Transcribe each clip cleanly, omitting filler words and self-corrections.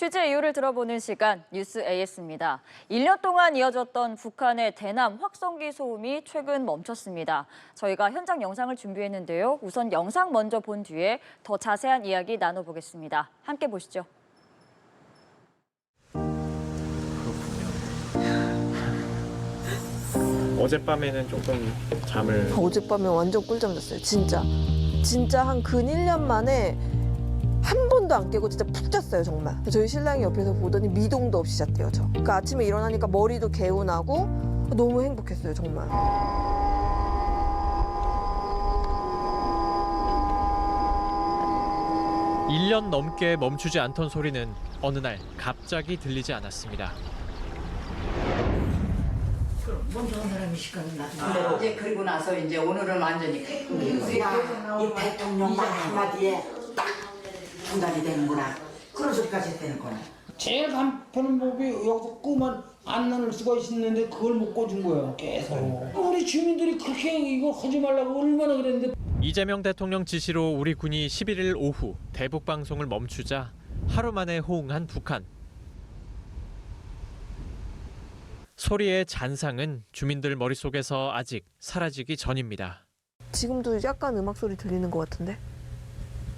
취재 이유를 들어보는 시간 뉴스 AS입니다. 1년 동안 이어졌던 북한의 대남 확성기 소음이 최근 멈췄습니다. 저희가 현장 영상을 준비했는데요. 우선 영상 먼저 본 뒤에 더 자세한 이야기 나눠보겠습니다. 함께 보시죠. 어젯밤에는 조금 잠을... 어젯밤에 완전 꿀잠 잤어요. 진짜 한 근 1년 만에 한 번도 안 깨고 진짜 푹 잤어요, 정말. 저희 신랑이 옆에서 보더니 미동도 없이 잤대요, 저. 그러니까 아침에 일어나니까 머리도 개운하고 너무 행복했어요, 정말. 일 년 넘게 멈추지 않던 소리는 어느 날 갑자기 들리지 않았습니다. 멈춰온 사람이 시간이 나중에 이제 그리고 나서 이제 오늘은 완전히 이 대통령 말 한마디에 딱 중단이 되는구나. 그런 소리까지 했다는 거네. 제일 간편한 법이 여기서 끄면 안 나눌 수가 있었는데 그걸 못 꽂은 거예요, 계속. 우리 주민들이 그렇게 이거 하지 말라고 얼마나 그랬는데. 이재명 대통령 지시로 우리 군이 11일 오후 대북 방송을 멈추자 하루 만에 호응한 북한. 소리의 잔상은 주민들 머릿속에서 아직 사라지기 전입니다. 지금도 약간 음악 소리 들리는 것 같은데?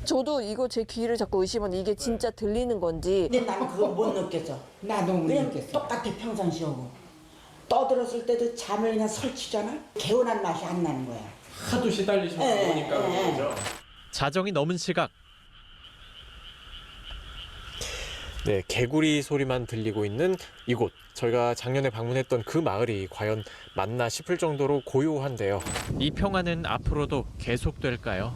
저도 이거 제 귀를 자꾸 의심하는데 이게 진짜 들리는 건지. 근데 나는 그거 못 느꼈어. 나도 못 그냥 느꼈어. 똑같아 평상시하고. 떠들었을 때도 잠을 그냥 설치잖아. 개운한 맛이 안 나는 거야. 하도 시달리시는 거니까 그죠? 자정이 넘은 시각. 네, 개구리 소리만 들리고 있는 이곳. 저희가 작년에 방문했던 그 마을이 과연 맞나 싶을 정도로 고요한데요. 이 평화는 앞으로도 계속될까요?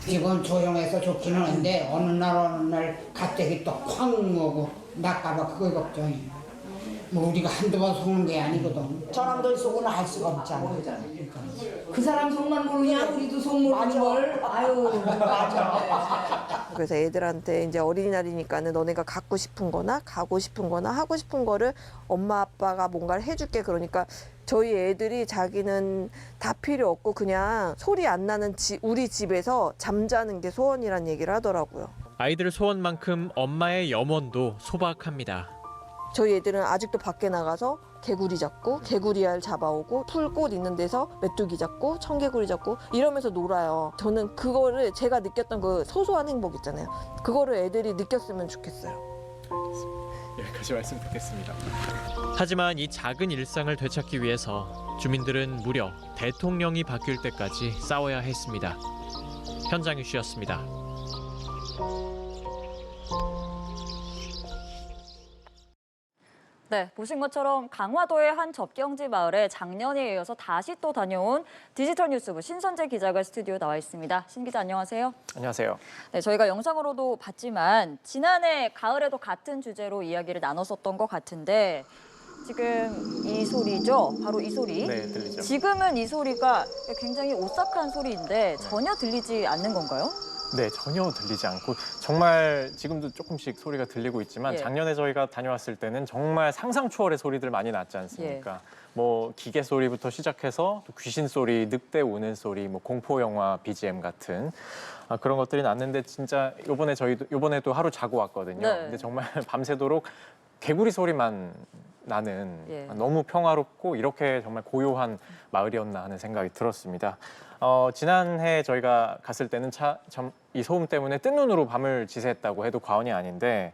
이건 조용해서 좋기는 한데 어느 날 갑자기 또 쾅 오고 날까봐 그거 걱정이. 뭐 우리가 한두 번 속는 게 아니거든. 저놈들 속은 알 수가 없잖아. 그 사람 속만 모르냐 우리도 속 모르는 걸. 아유 맞아. 그래서 애들한테 이제 어린이날이니까는 너네가 갖고 싶은 거나 가고 싶은 거나 하고 싶은 거를 엄마 아빠가 뭔가를 해줄게. 그러니까 저희 애들이 자기는 다 필요 없고 그냥 소리 안 나는 우리 집에서 잠자는 게 소원이란 얘기를 하더라고요. 아이들 소원만큼 엄마의 염원도 소박합니다. 저희 애들은 아직도 밖에 나가서 개구리 잡고 개구리알 잡아오고 풀꽃 있는 데서 메뚜기 잡고 청개구리 잡고 이러면서 놀아요. 저는 그거를 제가 느꼈던 그 소소한 행복 있잖아요. 그거를 애들이 느꼈으면 좋겠어요. 여기까지 말씀 듣겠습니다. 하지만 이 작은 일상을 되찾기 위해서 주민들은 무려 대통령이 바뀔 때까지 싸워야 했습니다. 현장 이슈였습니다. 네, 보신 것처럼 강화도의 한 접경지 마을에 작년에 이어서 다시 또 다녀온 디지털 뉴스부 신선재 기자가 스튜디오에 나와 있습니다. 신 기자 안녕하세요. 안녕하세요. 네, 저희가 영상으로도 봤지만 지난해 가을에도 같은 주제로 이야기를 나눴었던 것 같은데 지금 이 소리죠? 바로 이 소리. 네, 들리죠. 지금은 이 소리가 굉장히 오싹한 소리인데 전혀 들리지 않는 건가요? 네, 전혀 들리지 않고 정말 지금도 조금씩 소리가 들리고 있지만 예. 작년에 저희가 다녀왔을 때는 정말 상상 초월의 소리들 많이 났지 않습니까? 뭐 기계 소리부터 시작해서 또 귀신 소리, 늑대 우는 소리, 뭐 공포 영화 BGM 같은 그런 것들이 났는데 진짜 요번에도 하루 자고 왔거든요. 네. 근데 정말 밤새도록 개구리 소리만 나는 예. 너무 평화롭고 이렇게 정말 고요한 마을이었나 하는 생각이 들었습니다. 지난해 저희가 갔을 때는 이 소음 때문에 뜬 눈으로 밤을 지새했다고 해도 과언이 아닌데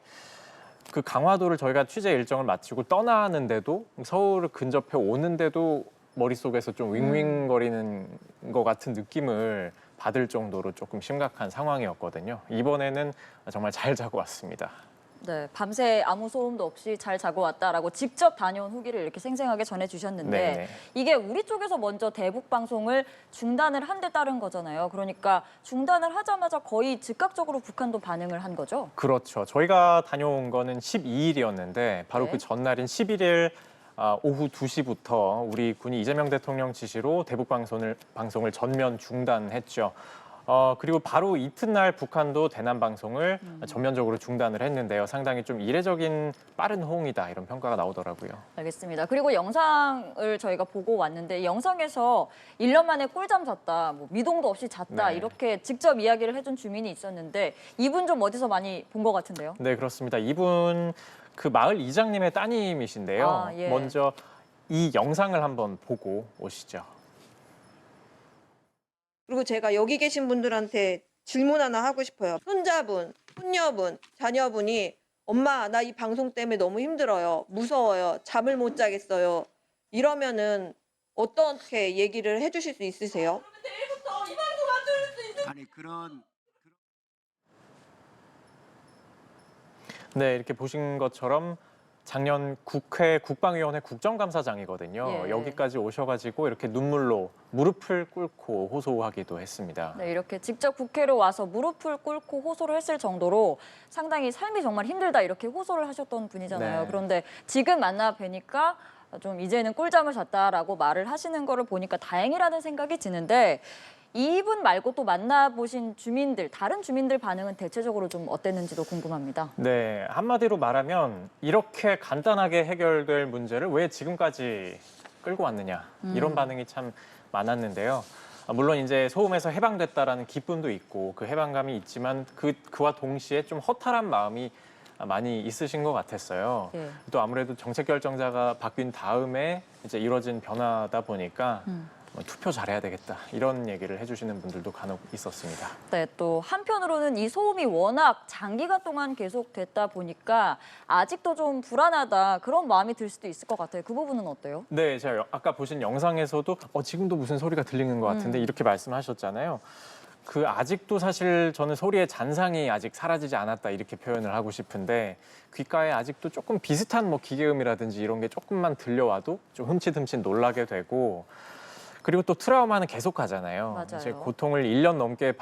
그 강화도를 저희가 취재 일정을 마치고 떠나는데도 서울을 근접해 오는데도 머릿속에서 좀 윙윙거리는 것 같은 느낌을 받을 정도로 조금 심각한 상황이었거든요. 이번에는 정말 잘 자고 왔습니다. 네, 밤새 아무 소음도 없이 잘 자고 왔다라고 직접 다녀온 후기를 이렇게 생생하게 전해주셨는데 네네. 이게 우리 쪽에서 먼저 대북 방송을 중단을 한 데 따른 거잖아요. 그러니까 중단을 하자마자 거의 즉각적으로 북한도 반응을 한 거죠? 그렇죠. 저희가 다녀온 거는 12일이었는데 바로 네. 그 전날인 11일 오후 2시부터 우리 군이 이재명 대통령 지시로 대북 방송을 전면 중단했죠. 그리고 바로 이튿날 북한도 대남 방송을 전면적으로 중단을 했는데요. 상당히 좀 이례적인 빠른 호응이다 이런 평가가 나오더라고요. 알겠습니다. 그리고 영상을 저희가 보고 왔는데 이 영상에서 1년 만에 꿀잠 잤다, 뭐 미동도 없이 잤다 네. 이렇게 직접 이야기를 해준 주민이 있었는데 이분 좀 어디서 많이 본 것 같은데요? 네, 그렇습니다. 이분 그 마을 이장님의 따님이신데요. 아, 예. 먼저 이 영상을 한번 보고 오시죠. 그리고 제가 여기 계신 분들한테 질문 하나 하고 싶어요. 손자분, 손녀분, 자녀분이 엄마, 나 이 방송 때문에 너무 힘들어요. 무서워요. 잠을 못 자겠어요. 이러면은 어떻게 얘기를 해주실 수 있으세요? 아니 그런 네, 이렇게 보신 것처럼 작년 국회 국방위원회 국정감사장이거든요. 예. 여기까지 오셔가지고 이렇게 눈물로 무릎을 꿇고 호소하기도 했습니다. 네, 이렇게 직접 국회로 와서 무릎을 꿇고 호소를 했을 정도로 상당히 삶이 정말 힘들다 이렇게 호소를 하셨던 분이잖아요. 네. 그런데 지금 만나 뵈니까 좀 이제는 꿀잠을 잤다라고 말을 하시는 거를 보니까 다행이라는 생각이 드는데 이분 말고 또 만나보신 주민들, 다른 주민들 반응은 대체적으로 좀 어땠는지도 궁금합니다. 네, 한마디로 말하면 이렇게 간단하게 해결될 문제를 왜 지금까지 끌고 왔느냐 이런 반응이 참 많았는데요. 물론 이제 소음에서 해방됐다라는 기쁨도 있고 그 해방감이 있지만 그와 동시에 좀 허탈한 마음이 많이 있으신 것 같았어요. 예. 또 아무래도 정책 결정자가 바뀐 다음에 이제 이뤄진 변화다 보니까 투표 잘해야 되겠다 이런 얘기를 해주시는 분들도 간혹 있었습니다. 네, 또 한편으로는 이 소음이 워낙 장기간 동안 계속됐다 보니까 아직도 좀 불안하다 그런 마음이 들 수도 있을 것 같아요. 그 부분은 어때요? 네, 제가 아까 보신 영상에서도 지금도 무슨 소리가 들리는 것 같은데 이렇게 말씀하셨잖아요. 그 아직도 사실 저는 소리의 잔상이 아직 사라지지 않았다 이렇게 표현을 하고 싶은데 귓가에 아직도 조금 비슷한 뭐 기계음이라든지 이런 게 조금만 들려와도 좀 흠칫흠칫 놀라게 되고 그리고 또 트라우마는 계속 가잖아요. 맞아요. 이제 고통을 1년 넘게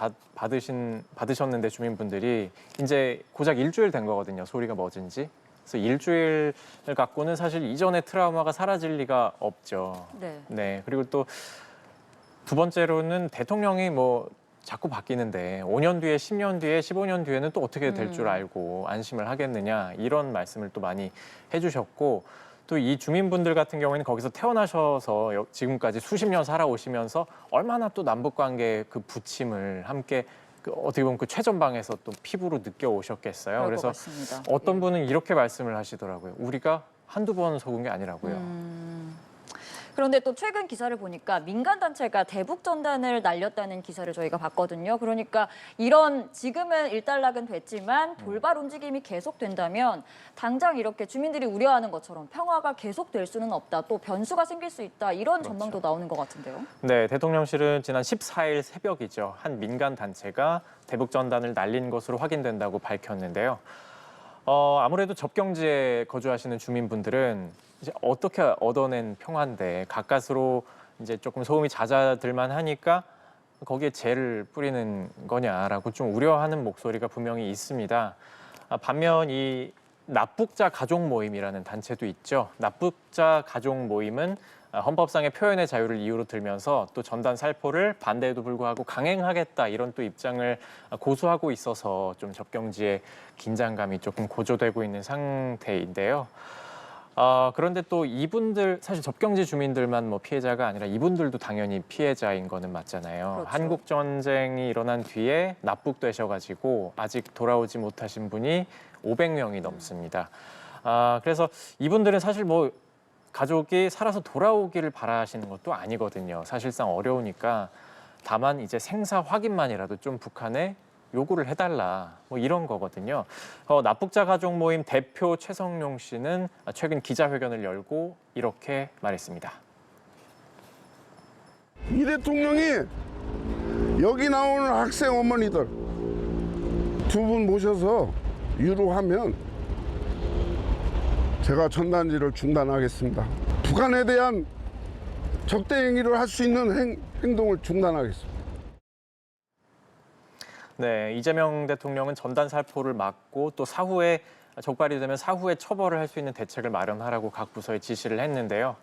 받으셨는데 주민분들이 이제 고작 일주일 된 거거든요. 소리가 멎은 지. 그래서 일주일을 갖고는 사실 이전의 트라우마가 사라질 리가 없죠. 네. 네. 그리고 또 두 번째로는 대통령이 뭐 자꾸 바뀌는데 5년 뒤에 10년 뒤에 15년 뒤에는 또 어떻게 될 줄 알고 안심을 하겠느냐 이런 말씀을 또 많이 해주셨고 또 이 주민분들 같은 경우에는 거기서 태어나셔서 지금까지 수십 년 살아오시면서 얼마나 또 남북 관계의 그 부침을 함께 어떻게 보면 그 최전방에서 또 피부로 느껴오셨겠어요. 그럴 그래서 것 같습니다. 어떤 예. 분은 이렇게 말씀을 하시더라고요. 우리가 한두 번 속은 게 아니라고요. 그런데 또 최근 기사를 보니까 민간단체가 대북전단을 날렸다는 기사를 저희가 봤거든요. 그러니까 이런 지금은 일단락은 됐지만 돌발 움직임이 계속된다면 당장 이렇게 주민들이 우려하는 것처럼 평화가 계속될 수는 없다. 또 변수가 생길 수 있다. 이런 그렇죠. 전망도 나오는 것 같은데요. 네, 대통령실은 지난 14일 새벽이죠. 한 민간 단체가 대북전단을 날린 것으로 확인된다고 밝혔는데요. 아무래도 접경지에 거주하시는 주민분들은 이제 어떻게 얻어낸 평화인데 가까스로 이제 조금 소음이 잦아들만 하니까 거기에 재를 뿌리는 거냐라고 좀 우려하는 목소리가 분명히 있습니다. 반면 이 납북자 가족 모임이라는 단체도 있죠. 납북자 가족 모임은 헌법상의 표현의 자유를 이유로 들면서 또 전단 살포를 반대에도 불구하고 강행하겠다 이런 또 입장을 고수하고 있어서 좀 접경지에 긴장감이 조금 고조되고 있는 상태인데요. 그런데 또 이분들 사실 접경지 주민들만 뭐 피해자가 아니라 이분들도 당연히 피해자인 거는 맞잖아요. 그렇죠. 한국 전쟁이 일어난 뒤에 납북되셔가지고 아직 돌아오지 못하신 분이 500명이 넘습니다. 그래서 이분들은 사실 뭐 가족이 살아서 돌아오기를 바라시는 것도 아니거든요. 사실상 어려우니까 다만 이제 생사 확인만이라도 좀 북한에 요구를 해달라 뭐 이런 거거든요. 납북자 가족 모임 대표 최성용 씨는 최근 기자회견을 열고 이렇게 말했습니다. 이 대통령이 여기 나오는 학생 어머니들 두 분 모셔서 유로하면 제가 전단지를 중단하겠습니다. 북한에 대한 적대 행위를 할 수 있는 행동을 중단하겠습니다. 네, 이재명 대통령은 전단 살포를 막고 또 사후에 적발이 되면 사후에 처벌을 할 수 있는 대책을 마련하라고 각 부서에 지시를 했는데요.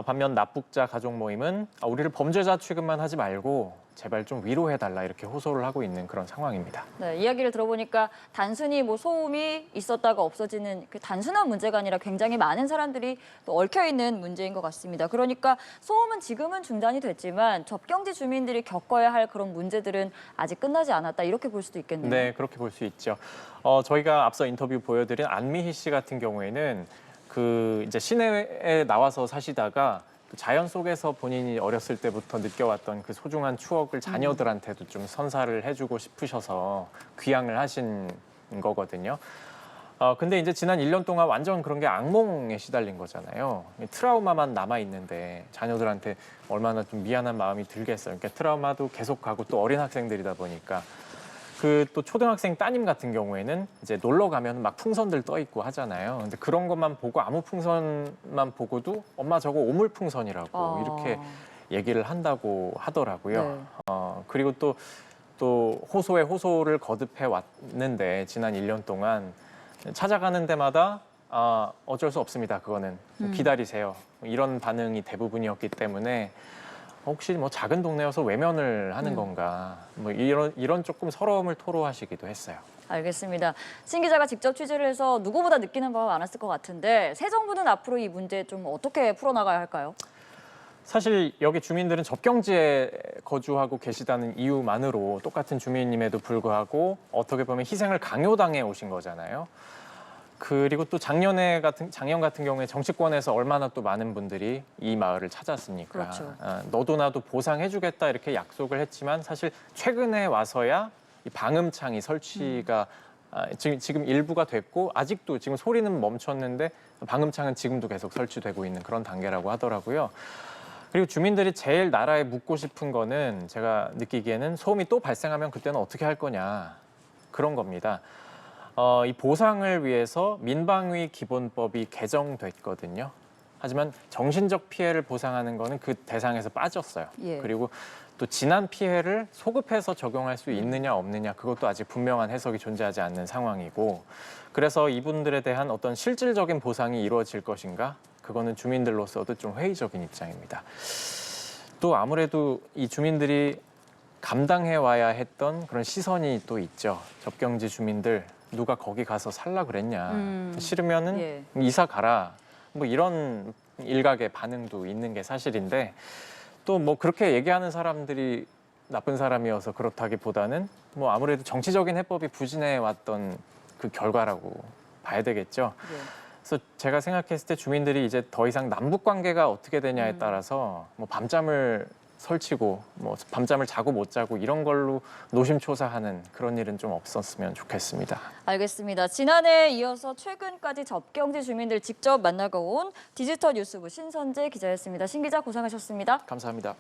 반면 납북자 가족 모임은 우리를 범죄자 취급만 하지 말고 제발 좀 위로해달라 이렇게 호소를 하고 있는 그런 상황입니다. 네, 이야기를 들어보니까 단순히 뭐 소음이 있었다가 없어지는 그 단순한 문제가 아니라 굉장히 많은 사람들이 또 얽혀 있는 문제인 것 같습니다. 그러니까 소음은 지금은 중단이 됐지만 접경지 주민들이 겪어야 할 그런 문제들은 아직 끝나지 않았다 이렇게 볼 수도 있겠네요. 네, 그렇게 볼 수 있죠. 저희가 앞서 인터뷰 보여드린 안미희 씨 같은 경우에는 그 이제 시내에 나와서 사시다가 자연 속에서 본인이 어렸을 때부터 느껴왔던 그 소중한 추억을 자녀들한테도 좀 선사를 해주고 싶으셔서 귀향을 하신 거거든요. 근데 이제 지난 1년 동안 완전 그런 게 악몽에 시달린 거잖아요. 트라우마만 남아 있는데 자녀들한테 얼마나 좀 미안한 마음이 들겠어요. 그러니까 트라우마도 계속 가고 또 어린 학생들이다 보니까. 그 또 초등학생 따님 같은 경우에는 이제 놀러 가면 막 풍선들 떠 있고 하잖아요. 근데 그런 것만 보고 아무 풍선만 보고도 엄마 저거 오물 풍선이라고 이렇게 얘기를 한다고 하더라고요. 네. 그리고 또 호소에 호소를 거듭해 왔는데 지난 1년 동안 찾아가는 데마다 어쩔 수 없습니다. 그거는 기다리세요. 이런 반응이 대부분이었기 때문에 혹시 뭐 작은 동네여서 외면을 하는 건가 뭐 이런 조금 서러움을 토로하시기도 했어요. 알겠습니다. 신 기자가 직접 취재를 해서 누구보다 느끼는 바가 많았을 것 같은데 새 정부는 앞으로 이 문제 좀 어떻게 풀어나가야 할까요? 사실 여기 주민들은 접경지에 거주하고 계시다는 이유만으로 똑같은 주민임에도 불구하고 어떻게 보면 희생을 강요당해 오신 거잖아요. 그리고 또 작년 같은 경우에 정치권에서 얼마나 또 많은 분들이 이 마을을 찾았습니까? 그렇죠. 너도 나도 보상해주겠다 이렇게 약속을 했지만 사실 최근에 와서야 이 방음창이 설치가 지금 일부가 됐고 아직도 지금 소리는 멈췄는데 방음창은 지금도 계속 설치되고 있는 그런 단계라고 하더라고요. 그리고 주민들이 제일 나라에 묻고 싶은 거는 제가 느끼기에는 소음이 또 발생하면 그때는 어떻게 할 거냐 그런 겁니다. 이 보상을 위해서 민방위 기본법이 개정됐거든요. 하지만 정신적 피해를 보상하는 거는 그 대상에서 빠졌어요. 예. 그리고 또 지난 피해를 소급해서 적용할 수 있느냐 없느냐 그것도 아직 분명한 해석이 존재하지 않는 상황이고 그래서 이분들에 대한 어떤 실질적인 보상이 이루어질 것인가? 그거는 주민들로서도 좀 회의적인 입장입니다. 또 아무래도 이 주민들이 감당해 와야 했던 그런 시선이 또 있죠. 접경지 주민들 누가 거기 가서 살라 그랬냐. 싫으면은 예. 이사 가라. 뭐 이런 일각의 반응도 있는 게 사실인데 또 뭐 그렇게 얘기하는 사람들이 나쁜 사람이어서 그렇다기보다는 뭐 아무래도 정치적인 해법이 부진해 왔던 그 결과라고 봐야 되겠죠. 예. 그래서 제가 생각했을 때 주민들이 이제 더 이상 남북 관계가 어떻게 되냐에 따라서 뭐 밤잠을 설치고 뭐 밤잠을 자고 못 자고 이런 걸로 노심초사하는 그런 일은 좀 없었으면 좋겠습니다. 알겠습니다. 지난해에 이어서 최근까지 접경지 주민들 직접 만나고 온 디지털 뉴스부 신선재 기자였습니다. 신 기자 고생하셨습니다. 감사합니다.